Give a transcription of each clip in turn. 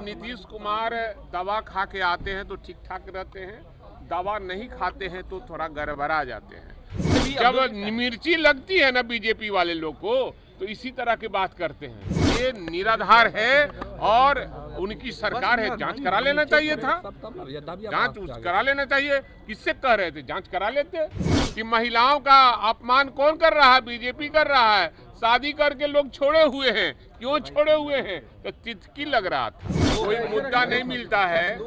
अब नीतीश कुमार दवा खा के आते हैं तो ठीक ठाक रहते हैं, दवा नहीं खाते हैं तो थोड़ा गड़बड़ा जाते हैं। जब मिर्ची लगती है ना बीजेपी वाले लोग को तो इसी तरह की बात करते हैं। ये निराधार है और उनकी सरकार है, जांच करा लेना चाहिए था, जांच करा लेना चाहिए। किससे कह रहे थे, जांच करा लेते कि महिलाओं का अपमान कौन कर रहा है, बीजेपी कर रहा है। शादी करके लोग छोड़े हुए हैं, क्यों छोड़े हुए हैं, तो तितकी लग रहा था। कोई मुद्दा नहीं मिलता है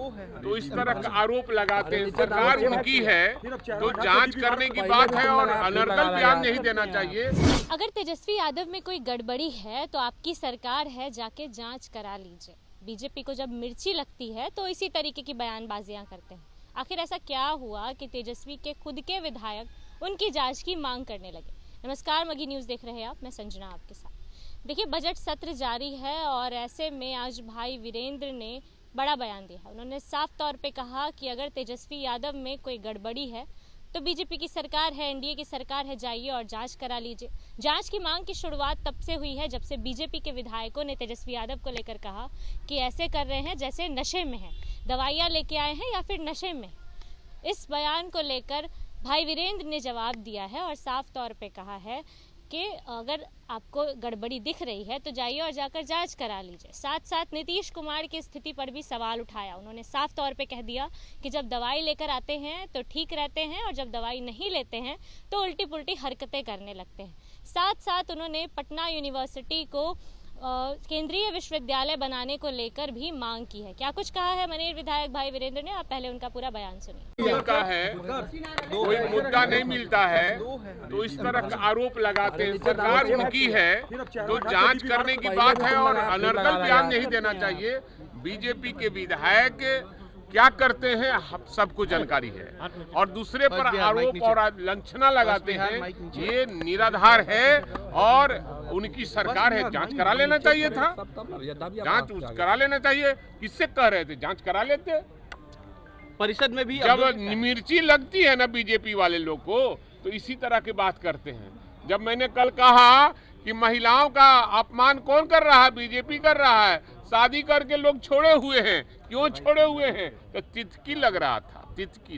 तो इस तरह का आरोप लगाते हैं। सरकार उनकी है तो जांच करने की बात है और अनर्गल बयान नहीं देना चाहिए। अगर तेजस्वी यादव में कोई गड़बड़ी है तो आपकी सरकार है, जाके जांच करा लीजिए। बीजेपी को जब मिर्ची लगती है तो इसी तरीके की बयानबाजियां करते हैं। आखिर ऐसा क्या हुआ कि तेजस्वी के खुद के विधायक उनकी जांच की मांग करने लगे। नमस्कार, मगी न्यूज़ देख रहे हैं आप, मैं संजना आपके साथ। देखिए, बजट सत्र जारी है और ऐसे में आज भाई वीरेंद्र ने बड़ा बयान दिया। उन्होंने साफ तौर पे कहा कि अगर तेजस्वी यादव में कोई गड़बड़ी है तो बीजेपी की सरकार है, एनडीए की सरकार है, जाइए और जांच करा लीजिए। जांच की मांग की शुरुआत तब से हुई है जब से बीजेपी के विधायकों ने तेजस्वी यादव को लेकर कहा कि ऐसे कर रहे हैं जैसे नशे में है, दवाइयाँ लेके आए हैं या फिर नशे में। इस बयान को लेकर भाई वीरेंद्र ने जवाब दिया है और साफ तौर पे कहा है कि अगर आपको गड़बड़ी दिख रही है तो जाइए और जाकर जांच करा लीजिए। साथ साथ नीतीश कुमार की स्थिति पर भी सवाल उठाया। उन्होंने साफ तौर पे कह दिया कि जब दवाई लेकर आते हैं तो ठीक रहते हैं और जब दवाई नहीं लेते हैं तो उल्टी पुल्टी हरकतें करने लगते हैं। साथ साथ उन्होंने पटना यूनिवर्सिटी को केंद्रीय विश्वविद्यालय बनाने को लेकर भी मांग की है। क्या कुछ कहा है मनेर विधायक भाई वीरेंद्र ने, आप पहले उनका पूरा बयान सुनिए। मिलता है, कोई मुद्दा नहीं मिलता है तो इस तरह का आरोप लगाते हैं। सरकार उनकी है तो जांच करने की बात है और अनर्गल बयान नहीं देना चाहिए। बीजेपी के विधायक क्या करते हैं सबको जानकारी है और दूसरे पर आरोप और लांछना लगाते हैं। ये निराधार है और उनकी सरकार है, जांच करा लेना चाहिए था, जांच करा लेना चाहिए। किससे कह रहे थे, जांच करा लेते। परिषद में भी जब मिर्ची लगती है ना बीजेपी वाले लोग को तो इसी तरह की बात करते हैं। जब मैंने कल कहा कि महिलाओं का अपमान कौन कर रहा है, बीजेपी कर रहा है। शादी करके लोग छोड़े हुए हैं, क्यों छोड़े हुए हैं, तो तितकी लग रहा था, तितकी।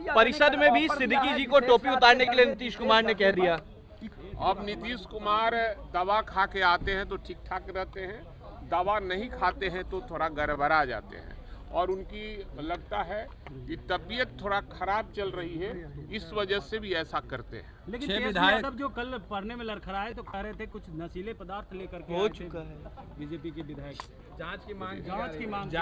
परिषद में भी सिद्दीकी जी को टोपी उतारने के लिए नीतीश कुमार ने कह दिया। अब नीतीश कुमार दवा खा के आते हैं तो ठीक ठाक रहते हैं, दवा नहीं खाते हैं तो थोड़ा गड़बड़ा जाते हैं और उनकी लगता है कि तबीयत थोड़ा खराब चल रही है, इस वजह से भी ऐसा करते हैं। लेकिन तेजस्वी यादव जो कल पढ़ने में लड़खड़ाए तो कह रहे थे कुछ नशीले पदार्थ लेकर के हो चुका है बीजेपी के विधायक। जांच की मांग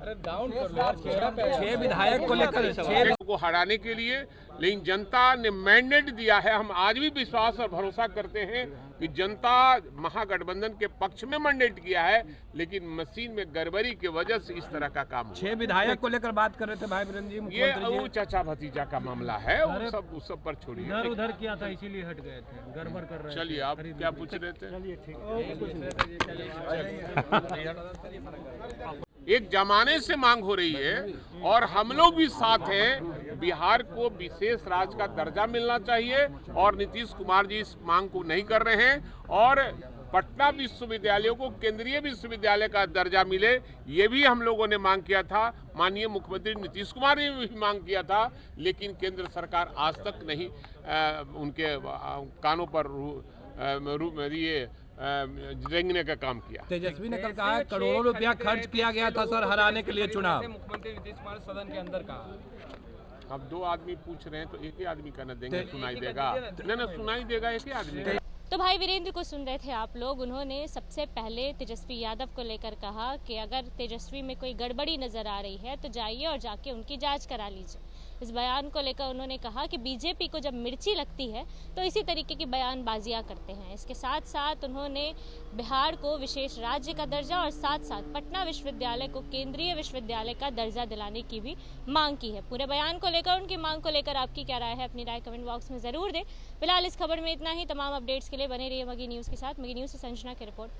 अरे डाउन 6 विधायक को लेकर 6 को हराने के लिए, लेकिन जनता ने मैंडेट दिया है। हम आज भी विश्वास और भरोसा करते हैं कि जनता महागठबंधन के पक्ष में मैंडेट किया है, लेकिन मशीन में गड़बड़ी की वजह से इस तरह का काम हुआ। 6 विधायक को लेकर बात कर रहे थे भाई वीरेंद्र जी। ये वो चाचा भतीजा का मामला है, वो सब पर छोड़िए। इधर उधर किया था इसीलिए हट गए थे, गड़बड़ कर रहे थे। चलिए, आप क्या पूछ रहे थे? चलिए ठीक। एक जमाने से मांग हो रही है और हम लोग भी साथ हैं। बिहार को विशेष राज्य का दर्जा मिलना चाहिए और नीतीश कुमार जी इस मांग को नहीं कर रहे हैं और पटना विश्वविद्यालयों को केंद्रीय विश्वविद्यालय का दर्जा मिले, ये भी हम लोगों ने मांग किया था। माननीय मुख्यमंत्री नीतीश कुमार ने भी मांग किया था, लेकिन केंद्र सरकार आज तक नहीं उनके कानों पर ये रेंगने का काम किया। तेजस्वी ने कल कहा करोड़ों रुपया खर्च किया गया था सर हराने के लिए चुनाव। मुख्यमंत्री नीतीश कुमार सदन के अंदर कहा। अब 2 आदमी पूछ रहे हैं तो एक ही आदमी का न देंगे, सुनाई देगा ना सुनाई देगा एक ही आदमी। तो भाई वीरेंद्र को सुन रहे थे आप लोग। उन्होंने सबसे पहले तेजस्वी यादव को लेकर कहा कि अगर तेजस्वी में कोई गड़बड़ी नजर आ रही है तो जाइए और जाके उनकी जांच करा लीजिए। इस बयान को लेकर उन्होंने कहा कि बीजेपी को जब मिर्ची लगती है तो इसी तरीके की बयानबाजियां करते हैं। इसके साथ साथ उन्होंने बिहार को विशेष राज्य का दर्जा और साथ साथ पटना विश्वविद्यालय को केंद्रीय विश्वविद्यालय का दर्जा दिलाने की भी मांग की है। पूरे बयान को लेकर, उनकी मांग को लेकर आपकी क्या राय है, अपनी राय कमेंट बॉक्स में जरूर दें। फिलहाल इस खबर में इतना ही। तमाम अपडेट्स के लिए बने रहिए मगी न्यूज़ के साथ। मगी न्यूज़ से संजना की रिपोर्ट।